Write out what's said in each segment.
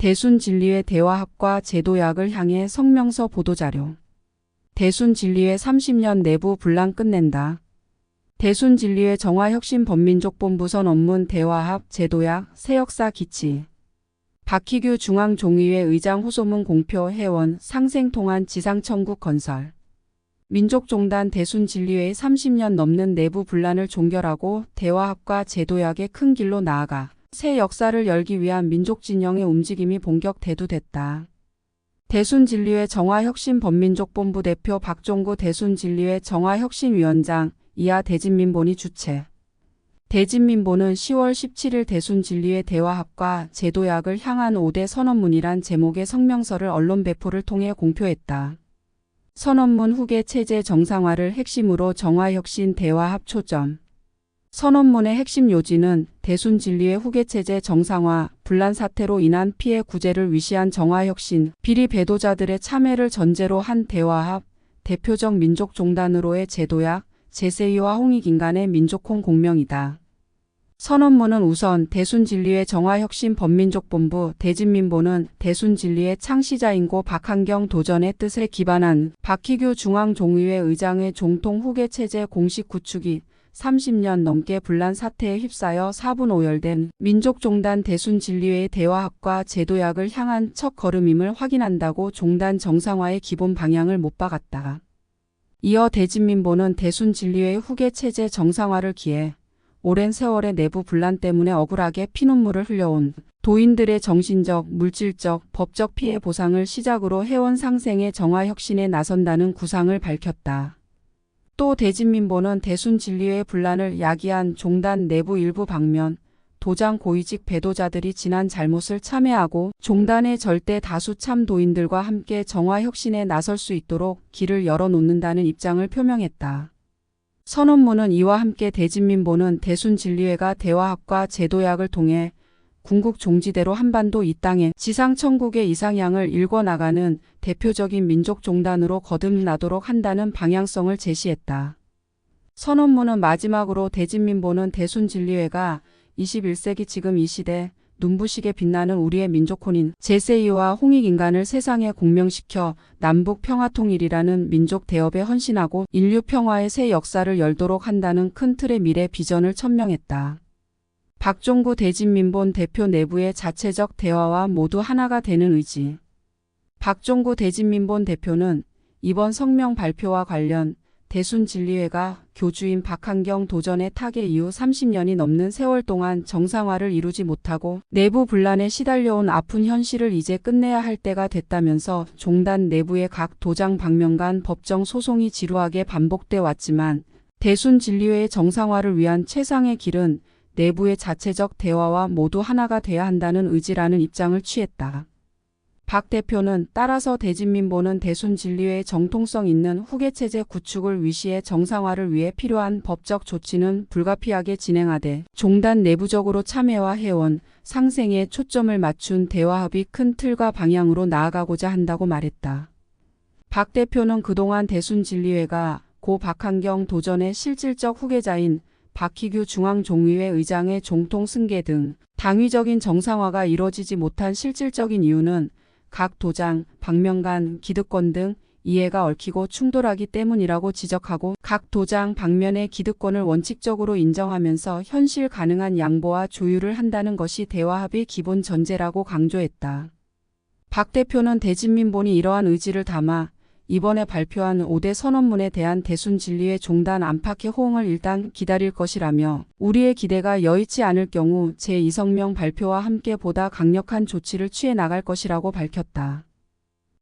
대순진리회 대화합과 제도약을 향해 성명서 보도자료. 대순진리회 30년 내부 분란 끝낸다. 대순진리회 정화혁신범민족본부 선언문 대화합 제도약 새역사 기치. 박희규 중앙종의회 의장 호소문 공표 회원 상생통한 지상천국 건설. 민족종단 대순진리회의 30년 넘는 내부 분란을 종결하고 대화합과 제도약의 큰 길로 나아가 새 역사를 열기 위한 민족진영의 움직임이 본격 대두됐다. 대순진리회 정화혁신범민족본부 대표 박종구 대순진리회 정화혁신위원장 이하 대진민본이 주최. 대진민본은 10월 17일 대순진리회 대화합과 제도약을 향한 5대 선언문이란 제목의 성명서를 언론 배포를 통해 공표했다. 선언문 후계 체제 정상화를 핵심으로 정화혁신 대화합 초점. 선언문의 핵심 요지는 대순진리회 후계체제 정상화, 분란 사태로 인한 피해 구제를 위시한 정화혁신, 비리 배도자들의 참여를 전제로 한 대화합, 대표적 민족종단으로의 제도약, 제세이와 홍익인간의 민족혼 공명이다. 선언문은 우선 대순진리회 정화혁신범민족본부 대진민본은 대순진리회 창시자인고 박한경 도전의 뜻에 기반한 박희규 중앙종의회 의장의 종통 후계체제 공식 구축이 30년 넘게 분란 사태에 휩싸여 사분오열된 민족종단 대순진리회의 대화합과 제도약을 향한 첫 걸음임을 확인한다고 종단 정상화의 기본 방향을 못 박았다. 이어 대진민본은 대순진리회의 후계체제 정상화를 기해 오랜 세월의 내부 분란 때문에 억울하게 피눈물을 흘려온 도인들의 정신적, 물질적, 법적 피해 보상을 시작으로 해온 상생의 정화혁신에 나선다는 구상을 밝혔다. 또 대진민본은 대순진리회의 분란을 야기한 종단 내부 일부 방면, 도장 고위직 배도자들이 지난 잘못을 참회하고 종단의 절대 다수 참도인들과 함께 정화혁신에 나설 수 있도록 길을 열어놓는다는 입장을 표명했다. 선언문은 이와 함께 대진민본은 대순진리회가 대화합과 제도약을 통해 궁극 종지대로 한반도 이 땅에 지상천국의 이상향을 일궈나가는 대표적인 민족종단으로 거듭나도록 한다는 방향성을 제시했다. 선언문은 마지막으로 대진민본은 대순진리회가 21세기 지금 이 시대 눈부시게 빛나는 우리의 민족혼인 제세이와 홍익인간을 세상에 공명시켜 남북 평화통일이라는 민족 대업에 헌신하고 인류 평화의 새 역사를 열도록 한다는 큰 틀의 미래 비전을 천명했다. 박종구 대진민본 대표 내부의 자체적 대화와 모두 하나가 되는 의지. 박종구 대진민본 대표는 이번 성명 발표와 관련 대순진리회가 교주인 박한경 도전의 타계 이후 30년이 넘는 세월 동안 정상화를 이루지 못하고 내부 분란에 시달려온 아픈 현실을 이제 끝내야 할 때가 됐다면서 종단 내부의 각 도장 방면 간 법정 소송이 지루하게 반복돼 왔지만 대순진리회의 정상화를 위한 최상의 길은 내부의 자체적 대화와 모두 하나가 돼야 한다는 의지라는 입장을 취했다. 박 대표는 따라서 대진민본은 대순진리회의 정통성 있는 후계체제 구축을 위시해 정상화를 위해 필요한 법적 조치는 불가피하게 진행하되 종단 내부적으로 참여와 회원, 상생에 초점을 맞춘 대화합의 큰 틀과 방향으로 나아가고자 한다고 말했다. 박 대표는 그동안 대순진리회가 고 박한경 도전의 실질적 후계자인 박희규 중앙종의회 의장의 종통 승계 등 당위적인 정상화가 이뤄지지 못한 실질적인 이유는 각 도장, 방면 간 기득권 등 이해가 얽히고 충돌하기 때문이라고 지적하고 각 도장, 방면의 기득권을 원칙적으로 인정하면서 현실 가능한 양보와 조율을 한다는 것이 대화합의 기본 전제라고 강조했다. 박 대표는 대진민본이 이러한 의지를 담아 이번에 발표한 5대 선언문에 대한 대순진리회 종단 안팎의 호응을 일단 기다릴 것이라며 우리의 기대가 여의치 않을 경우 제2성명 발표와 함께 보다 강력한 조치를 취해 나갈 것이라고 밝혔다.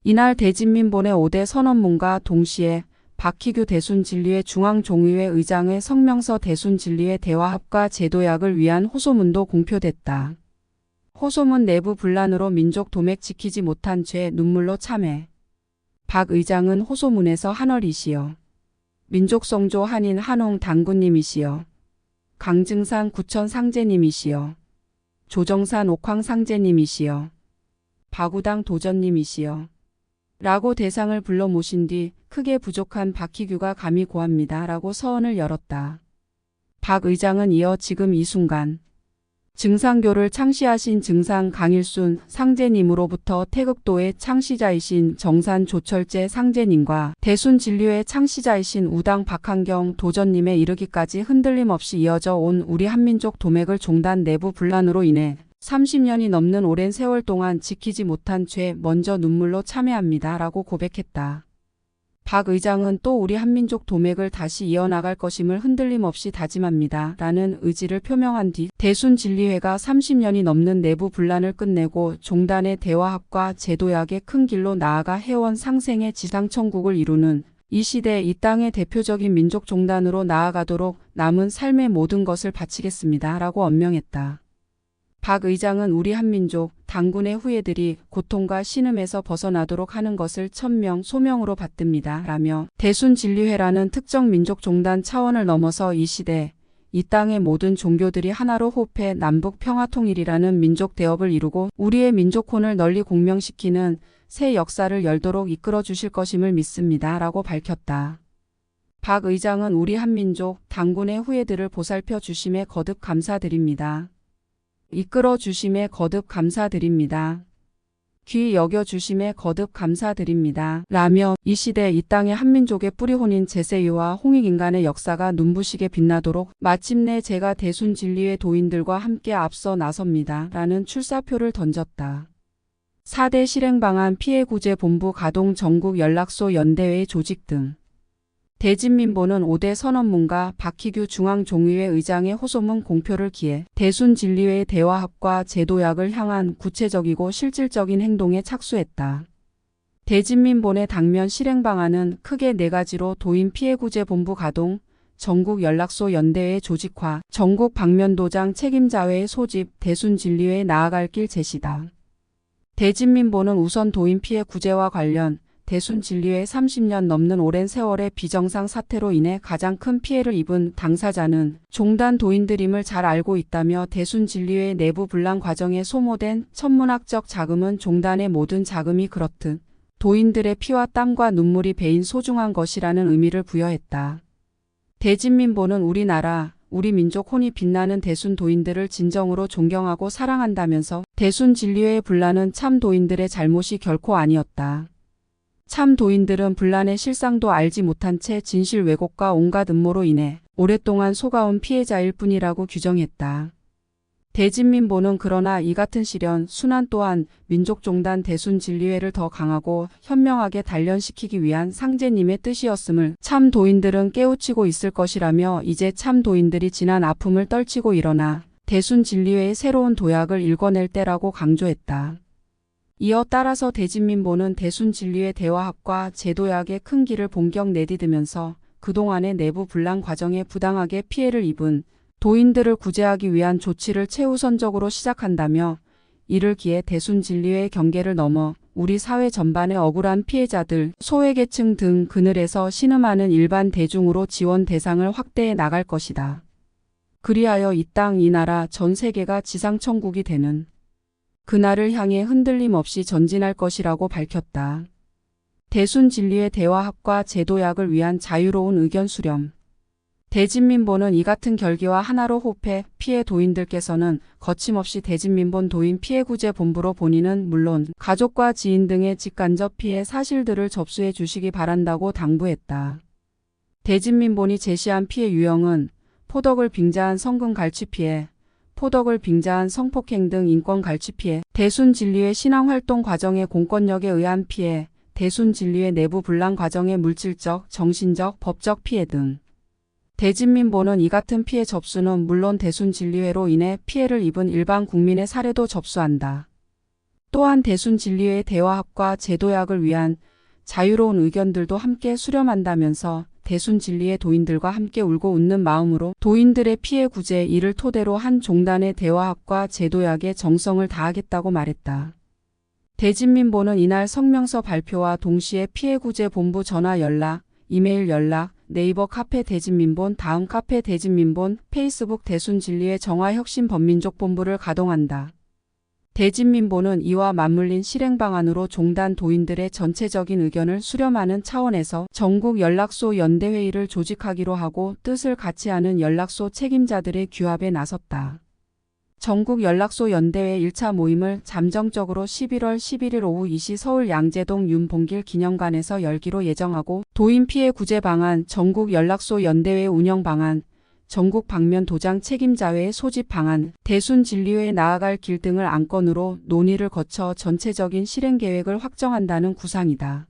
이날 대진민본의 5대 선언문과 동시에 박희규 대순진리회 중앙종의회 의장의 성명서 대순진리회 대화합과 제도약을 위한 호소문도 공표됐다. 호소문 내부 분란으로 민족 도맥 지키지 못한 죄 눈물로 참회. 박 의장은 호소문에서 한월이시여. 민족성조 한인 한홍 당구님이시여. 강증산 구천 상제님이시여. 조정산 옥황 상제님이시여. 바구당 도전님이시여. 라고 대상을 불러 모신 뒤 크게 부족한 박희규가 감히 고합니다. 라고 서원을 열었다. 박 의장은 이어 지금 이 순간 증상교를 창시하신 증상 강일순 상제님으로부터 태극도의 창시자이신 정산 조철제 상제님과 대순진류의 창시자이신 우당 박한경 도전님에 이르기까지 흔들림 없이 이어져 온 우리 한민족 도맥을 종단 내부 분란으로 인해 30년이 넘는 오랜 세월 동안 지키지 못한 죄 먼저 눈물로 참회합니다. 라고 고백했다. 박 의장은 또 우리 한민족 도맥을 다시 이어나갈 것임을 흔들림 없이 다짐합니다. 라는 의지를 표명한 뒤 대순진리회가 30년이 넘는 내부 분란을 끝내고 종단의 대화합과 제도약의 큰 길로 나아가 해원 상생의 지상천국을 이루는 이 시대 이 땅의 대표적인 민족종단으로 나아가도록 남은 삶의 모든 것을 바치겠습니다. 라고 언명했다. 박 의장은 우리 한민족 당군의 후예들이 고통과 신음에서 벗어나도록 하는 것을 천명 소명으로 받듭니다. 라며 대순진리회라는 특정 민족종단 차원을 넘어서 이 시대 이 땅의 모든 종교들이 하나로 호흡해 남북 평화통일이라는 민족 대업을 이루고 우리의 민족혼을 널리 공명시키는 새 역사를 열도록 이끌어 주실 것임을 믿습니다. 라고 밝혔다. 박 의장은 우리 한민족 당군의 후예들을 보살펴 주심에 거듭 감사드립니다. 이끌어 주심에 거듭 감사드립니다. 귀 여겨 주심에 거듭 감사드립니다. 라며 이 시대 이 땅의 한민족의 뿌리혼인 제세유와 홍익인간의 역사가 눈부시게 빛나도록 마침내 제가 대순진리회 도인들과 함께 앞서 나섭니다. 라는 출사표를 던졌다. 4대 실행방안 피해구제본부 가동 전국 연락소 연대회 조직 등 대진민보는 5대 선언문과 박희규 중앙종의회 의장의 호소문 공표를 기해 대순진리회의 대화합과 제도약을 향한 구체적이고 실질적인 행동에 착수했다. 대진민본의 당면 실행방안은 크게 4가지로 도인 피해구제본부 가동, 전국 연락소 연대회 조직화, 전국 방면도장 책임자회의 소집, 대순진리회에 나아갈 길 제시다. 대진민보는 우선 도인 피해 구제와 관련 대순진리회 30년 넘는 오랜 세월의 비정상 사태로 인해 가장 큰 피해를 입은 당사자는 종단 도인들임을 잘 알고 있다며 대순진리회 내부 분란 과정에 소모된 천문학적 자금은 종단의 모든 자금이 그렇듯 도인들의 피와 땀과 눈물이 배인 소중한 것이라는 의미를 부여했다. 대진민보는 우리나라, 우리 민족 혼이 빛나는 대순 도인들을 진정으로 존경하고 사랑한다면서 대순진리회의 분란은 참 도인들의 잘못이 결코 아니었다. 참 도인들은 분란의 실상도 알지 못한 채 진실 왜곡과 온갖 음모로 인해 오랫동안 속아온 피해자일 뿐이라고 규정했다. 대진민보는 그러나 이 같은 시련, 순환 또한 민족종단 대순진리회를 더 강하고 현명하게 단련시키기 위한 상제님의 뜻이었음을 참 도인들은 깨우치고 있을 것이라며 이제 참 도인들이 지난 아픔을 떨치고 일어나 대순진리회의 새로운 도약을 일궈낼 때라고 강조했다. 이어 따라서 대진민보는 대순진리회 대화합과 제도약의 큰 길을 본격 내디디면서 그동안의 내부 분란 과정에 부당하게 피해를 입은 도인들을 구제하기 위한 조치를 최우선적으로 시작한다며 이를 기해 대순진리회의 경계를 넘어 우리 사회 전반의 억울한 피해자들, 소외계층 등 그늘에서 신음하는 일반 대중으로 지원 대상을 확대해 나갈 것이다. 그리하여 이 땅, 이 나라, 전 세계가 지상천국이 되는 그날을 향해 흔들림 없이 전진할 것이라고 밝혔다. 대순진리회 대화합과 제도약을 위한 자유로운 의견 수렴. 대진민보는 이 같은 결기와 하나로 호흡해 피해 도인들께서는 거침없이 대진민본 도인 피해구제본부로 본인은 물론 가족과 지인 등의 직간접 피해 사실들을 접수해 주시기 바란다고 당부했다. 대진민본이 제시한 피해 유형은 포덕을 빙자한 성금 갈취 피해, 포덕을 빙자한 성폭행 등 인권 갈취 피해, 대순진리회 신앙활동 과정의 공권력에 의한 피해, 대순진리회 내부 분란 과정의 물질적, 정신적, 법적 피해 등. 대진민보는 이 같은 피해 접수는 물론 대순진리회로 인해 피해를 입은 일반 국민의 사례도 접수한다. 또한 대순진리회의 대화합과 제도약을 위한 자유로운 의견들도 함께 수렴한다면서 대순진리회 도인들과 함께 울고 웃는 마음으로 도인들의 피해 구제 이를 토대로 한 종단의 대화합과 제도약에 정성을 다하겠다고 말했다. 대진민보는 이날 성명서 발표와 동시에 피해 구제 본부 전화 연락, 이메일 연락, 네이버 카페 대진민본, 다음 카페 대진민본, 페이스북 대순진리회 정화혁신범민족본부를 가동한다. 대진민보는 이와 맞물린 실행방안으로 종단 도인들의 전체적인 의견을 수렴하는 차원에서 전국 연락소 연대회의를 조직하기로 하고 뜻을 같이 하는 연락소 책임자들의 규합에 나섰다. 전국 연락소 연대회 1차 모임을 잠정적으로 11월 11일 오후 2시 서울 양재동 윤봉길 기념관에서 열기로 예정하고 도인 피해 구제 방안, 전국 연락소 연대회 운영 방안, 전국 방면 도장 책임자회의 소집 방안, 대순 진리회에 나아갈 길 등을 안건으로 논의를 거쳐 전체적인 실행 계획을 확정한다는 구상이다.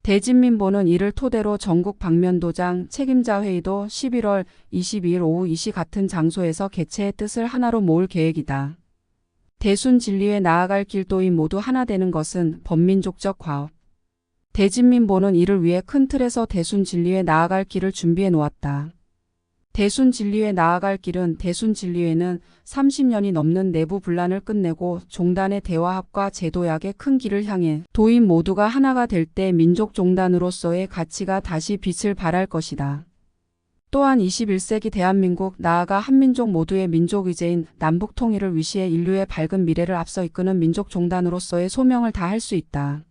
대진민보는 이를 토대로 전국 방면도장 책임자 회의도 11월 22일 오후 2시 같은 장소에서 개최의 뜻을 하나로 모을 계획이다. 대순 진리에 나아갈 길도인 모두 하나 되는 것은 범민족적 과업. 대진민보는 이를 위해 큰 틀에서 대순 진리에 나아갈 길을 준비해 놓았다. 대순 진리에 나아갈 길은 대순 진리회는 30년이 넘는 내부 분란을 끝내고 종단의 대화합과 제도약의 큰 길을 향해 도인 모두가 하나가 될 때 민족 종단으로서의 가치가 다시 빛을 발할 것이다. 또한 21세기 대한민국 나아가 한민족 모두의 민족의제인 남북 통일을 위시해 인류의 밝은 미래를 앞서 이끄는 민족 종단으로서의 소명을 다할 수 있다.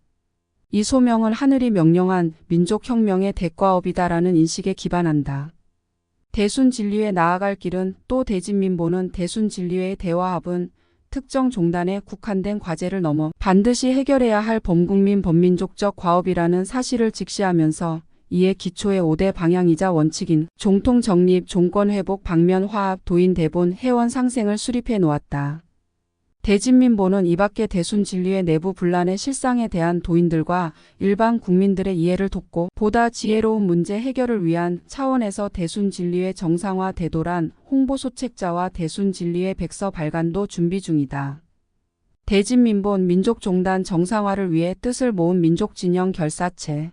이 소명은 하늘이 명령한 민족혁명의 대과업이다라는 인식에 기반한다. 대순 진리에 나아갈 길은 또 대진민보는 대순 진리회의 대화합은 특정 종단에 국한된 과제를 넘어 반드시 해결해야 할 범국민 범민족적 과업이라는 사실을 직시하면서 이에 기초의 5대 방향이자 원칙인 종통 정립, 종권 회복, 방면 화합, 도인 대본, 회원 상생을 수립해 놓았다. 대진민보는 이밖에 대순 진리의 내부 분란의 실상에 대한 도인들과 일반 국민들의 이해를 돕고 보다 지혜로운 문제 해결을 위한 차원에서 대순 진리의 정상화 대도란 홍보 소책자와 대순 진리의 백서 발간도 준비 중이다. 대진민본 민족종단 정상화를 위해 뜻을 모은 민족진영 결사체.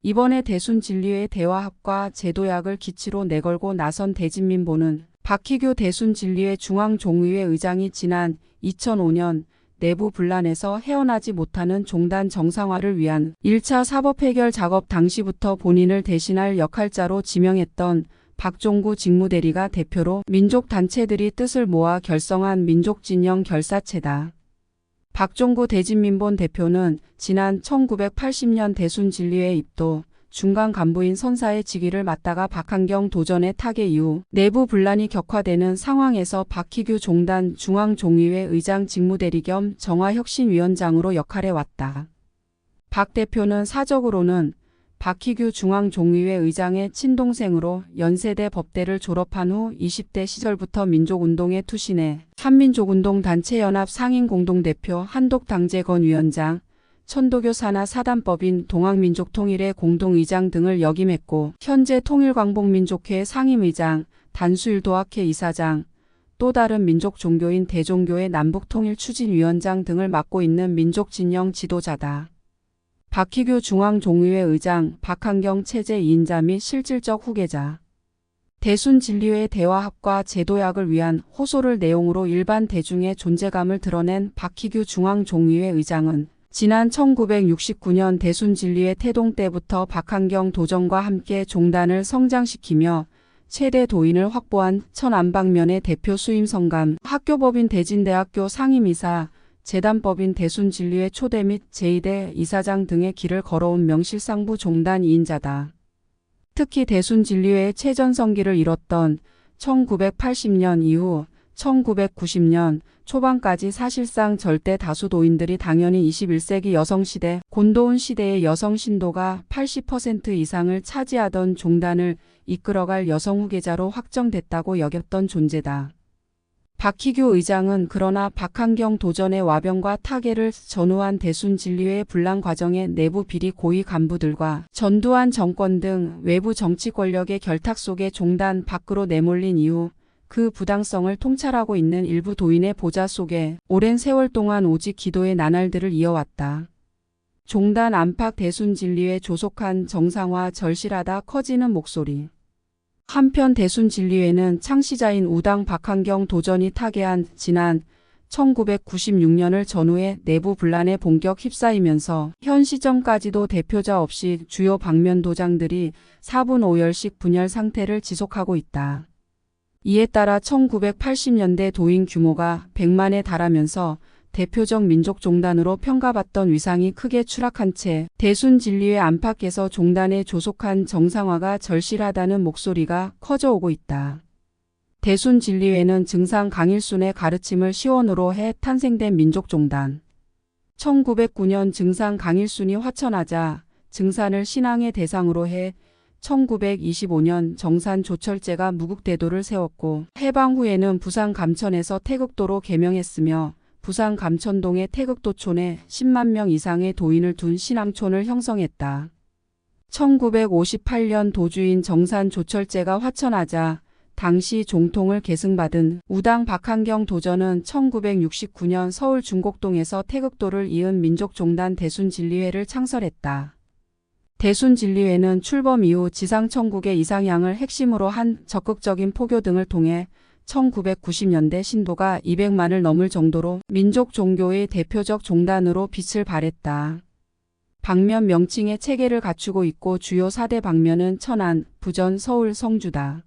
이번에 대순 진리의 대화합과 제도약을 기치로 내걸고 나선 대진민보는 박희규 대순 진리회 중앙종의회 의장이 지난 2005년 내부 분란에서 헤어나지 못하는 종단 정상화를 위한 1차 사법 해결 작업 당시부터 본인을 대신할 역할자로 지명했던 박종구 직무대리가 대표로 민족단체들이 뜻을 모아 결성한 민족진영 결사체다. 박종구 대진민본 대표는 지난 1980년 대순 진리회 입도 중간 간부인 선사의 직위를 맡다가 박한경 도전의 타계 이후 내부 분란이 격화되는 상황에서 박희규 종단 중앙종의회 의장 직무대리 겸 정화혁신위원장으로 역할해왔다. 박 대표는 사적으로는 박희규 중앙종의회 의장의 친동생으로 연세대 법대를 졸업한 후 20대 시절부터 민족운동에 투신해 한민족운동 단체연합 상임공동대표, 한독당제건 위원장, 천도교 산하 사단법인 동학민족통일회 공동의장 등을 역임했고 현재 통일광복민족회 상임의장, 단수일도학회 이사장, 또 다른 민족종교인 대종교회 남북통일추진위원장 등을 맡고 있는 민족진영 지도자다. 박희규 중앙종의회 의장, 박한경 체제 2인자 및 실질적 후계자. 대순 진리회 대화합과 제도약을 위한 호소를 내용으로 일반 대중의 존재감을 드러낸 박희규 중앙종의회 의장은 지난 1969년 대순 진리회 태동 때부터 박한경 도정과 함께 종단을 성장시키며 최대 도인을 확보한 천안방면의 대표 수임 성감, 학교법인 대진대학교 상임이사, 재단법인 대순 진리회 초대 및 제2대 이사장 등의 길을 걸어온 명실상부 종단 2인자다. 특히 대순 진리회의 최전성기를 이뤘던 1980년 이후 1990년 초반까지 사실상 절대 다수 도인들이 당연히 21세기 여성시대, 곤도운 시대의 여성 신도가 80% 이상을 차지하던 종단을 이끌어갈 여성 후계자로 확정됐다고 여겼던 존재다. 박희규 의장은 그러나 박한경 도전의 와병과 타계를 전후한 대순 진리회의 분란 과정의 내부 비리 고위 간부들과 전두환 정권 등 외부 정치 권력의 결탁 속에 종단 밖으로 내몰린 이후 그 부당성을 통찰하고 있는 일부 도인의 보좌 속에 오랜 세월 동안 오직 기도의 나날들을 이어왔다. 종단 안팎 대순 진리회 조속한 정상화 절실하다 커지는 목소리. 한편 대순 진리회는 창시자인 우당 박한경 도전이 타계한 지난 1996년을 전후해 내부 분란에 본격 휩싸이면서 현 시점까지도 대표자 없이 주요 방면 도장들이 4분 5열씩 분열 상태를 지속하고 있다. 이에 따라 1980년대 도인 규모가 100만에 달하면서 대표적 민족종단으로 평가받던 위상이 크게 추락한 채 대순 진리회 안팎에서 종단의 조속한 정상화가 절실하다는 목소리가 커져오고 있다. 대순진리회는 증상 강일순의 가르침을 시원으로 해 탄생된 민족종단. 1909년 증상 강일순이 화천하자 증산을 신앙의 대상으로 해 1925년 정산 조철제가 무국대도를 세웠고 해방 후에는 부산 감천에서 태극도로 개명했으며 부산 감천동의 태극도촌에 10만 명 이상의 도인을 둔 신앙촌을 형성했다. 1958년 도주인 정산 조철제가 화천하자 당시 종통을 계승받은 우당 박한경 도전은 1969년 서울 중곡동에서 태극도를 이은 민족종단 대순진리회를 창설했다. 대순진리회는 출범 이후 지상천국의 이상향을 핵심으로 한 적극적인 포교 등을 통해 1990년대 신도가 200만을 넘을 정도로 민족 종교의 대표적 종단으로 빛을 발했다. 방면 명칭의 체계를 갖추고 있고 주요 4대 방면은 천안, 부전, 서울, 성주다.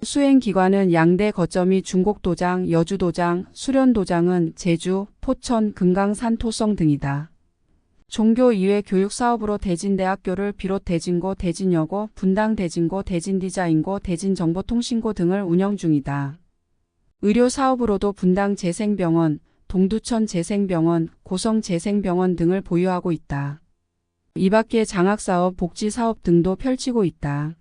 수행기관은 양대 거점이 중곡도장, 여주도장, 수련도장은 제주, 포천, 금강, 산토성 등이다. 종교 이외 교육 사업으로 대진대학교를 비롯 대진고, 대진여고, 분당 대진고, 대진디자인고, 대진정보통신고 등을 운영 중이다. 의료 사업으로도 분당 재생병원, 동두천 재생병원, 고성 재생병원 등을 보유하고 있다. 이 밖에 장학사업, 복지사업 등도 펼치고 있다.